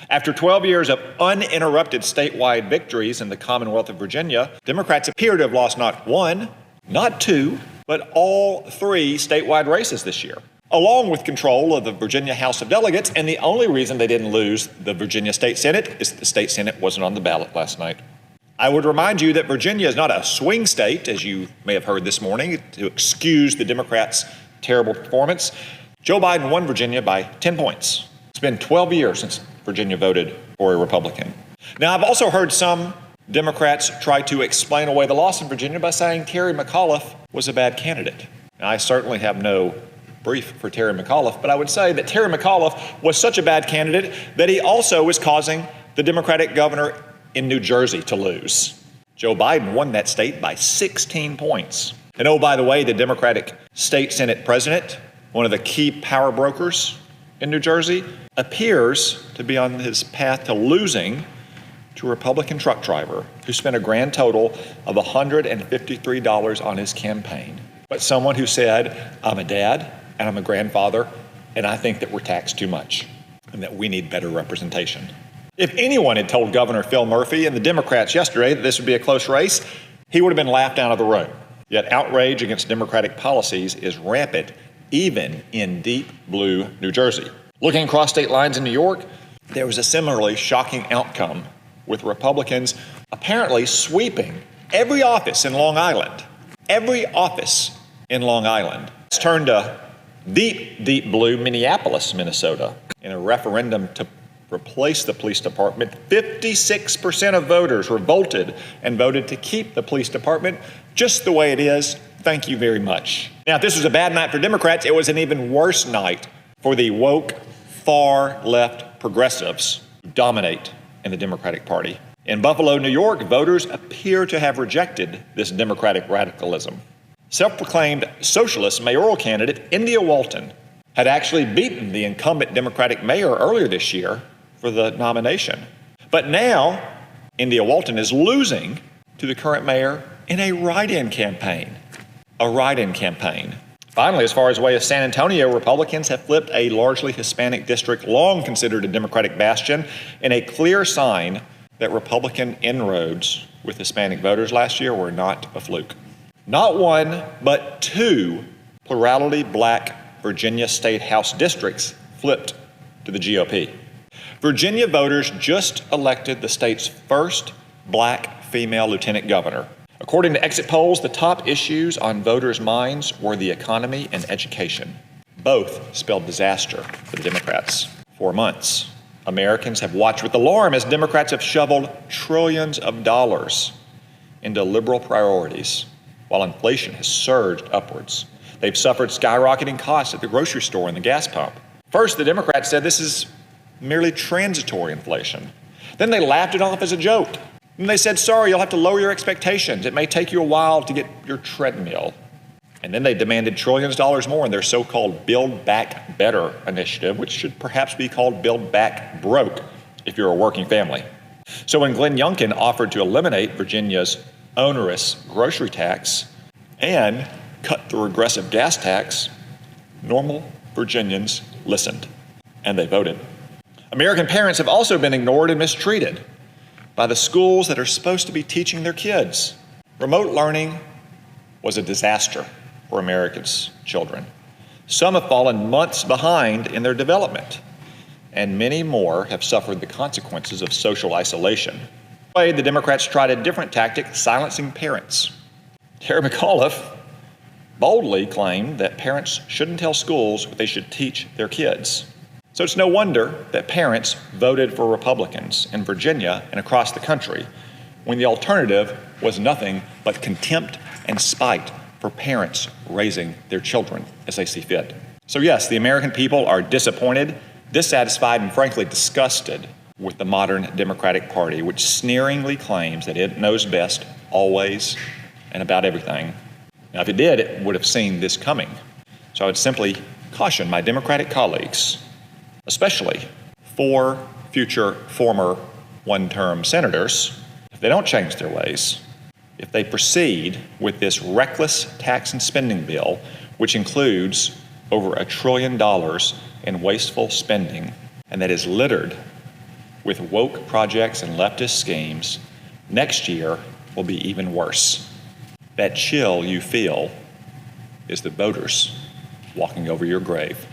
After 12 years of uninterrupted statewide victories in the Commonwealth of Virginia, Democrats appear to have lost not one, not two, but all three statewide races this year, along with control of the Virginia House of Delegates. And the only reason they didn't lose the Virginia State Senate is that the State Senate wasn't on the ballot last night. I would remind you that Virginia is not a swing state, as you may have heard this morning, to excuse the Democrats' terrible performance. Joe Biden won Virginia by 10 points. It's been 12 years since Virginia voted for a Republican. Now, I've also heard some Democrats try to explain away the loss in Virginia by saying Terry McAuliffe was a bad candidate. Now, I certainly have no brief for Terry McAuliffe, but I would say that Terry McAuliffe was such a bad candidate that he also is causing the Democratic governor in New Jersey to lose. Joe Biden won that state by 16 points. And oh, by the way, the Democratic State Senate president, one of the key power brokers in New Jersey, appears to be on his path to losing to a Republican truck driver who spent a grand total of $153 on his campaign. But someone who said, I'm a dad and I'm a grandfather, and I think that we're taxed too much and that we need better representation. If anyone had told Governor Phil Murphy and the Democrats yesterday that this would be a close race, he would have been laughed out of the room. Yet outrage against Democratic policies is rampant, even in deep blue New Jersey. Looking across state lines in New York, there was a similarly shocking outcome, with Republicans apparently sweeping every office in Long Island. Every office in Long Island. It's turned to deep, deep blue Minneapolis, Minnesota. In a referendum to replace the police department, 56% of voters revolted and voted to keep the police department just the way it is. Thank you very much. Now, if this was a bad night for Democrats, it was an even worse night for the woke, far-left progressives who dominate in the Democratic Party. In Buffalo, New York, voters appear to have rejected this Democratic radicalism. Self-proclaimed socialist mayoral candidate India Walton had actually beaten the incumbent Democratic mayor earlier this year for the nomination. But now, India Walton is losing to the current mayor in a write-in campaign. A write-in campaign. Finally, as far as way of San Antonio, Republicans have flipped a largely Hispanic district long considered a Democratic bastion in a clear sign that Republican inroads with Hispanic voters last year were not a fluke. Not one, but two plurality black Virginia State House districts flipped to the GOP. Virginia voters just elected the state's first black female lieutenant governor. According to exit polls, the top issues on voters' minds were the economy and education. Both spelled disaster for the Democrats. For months, Americans have watched with alarm as Democrats have shoveled trillions of dollars into liberal priorities, while inflation has surged upwards. They've suffered skyrocketing costs at the grocery store and the gas pump. First, the Democrats said this is merely transitory inflation. Then they laughed it off as a joke. And they said, sorry, you'll have to lower your expectations. It may take you a while to get your treadmill. And then they demanded trillions of dollars more in their so-called Build Back Better initiative, which should perhaps be called Build Back Broke if you're a working family. So when Glenn Youngkin offered to eliminate Virginia's onerous grocery tax and cut the regressive gas tax, normal Virginians listened, and they voted. American parents have also been ignored and mistreated by the schools that are supposed to be teaching their kids. Remote learning was a disaster for America's children. Some have fallen months behind in their development, and many more have suffered the consequences of social isolation. The Democrats tried a different tactic, silencing parents. Terry McAuliffe boldly claimed that parents shouldn't tell schools what they should teach their kids. So it's no wonder that parents voted for Republicans in Virginia and across the country when the alternative was nothing but contempt and spite for parents raising their children as they see fit. So yes, the American people are disappointed, dissatisfied, and frankly disgusted with the modern Democratic Party, which sneeringly claims that it knows best always and about everything. Now, if it did, it would have seen this coming. So I would simply caution my Democratic colleagues, especially 4 future former one-term senators, if they don't change their ways, if they proceed with this reckless tax and spending bill, which includes over $1 trillion in wasteful spending, and that is littered with woke projects and leftist schemes, next year will be even worse. That chill you feel is the voters walking over your grave.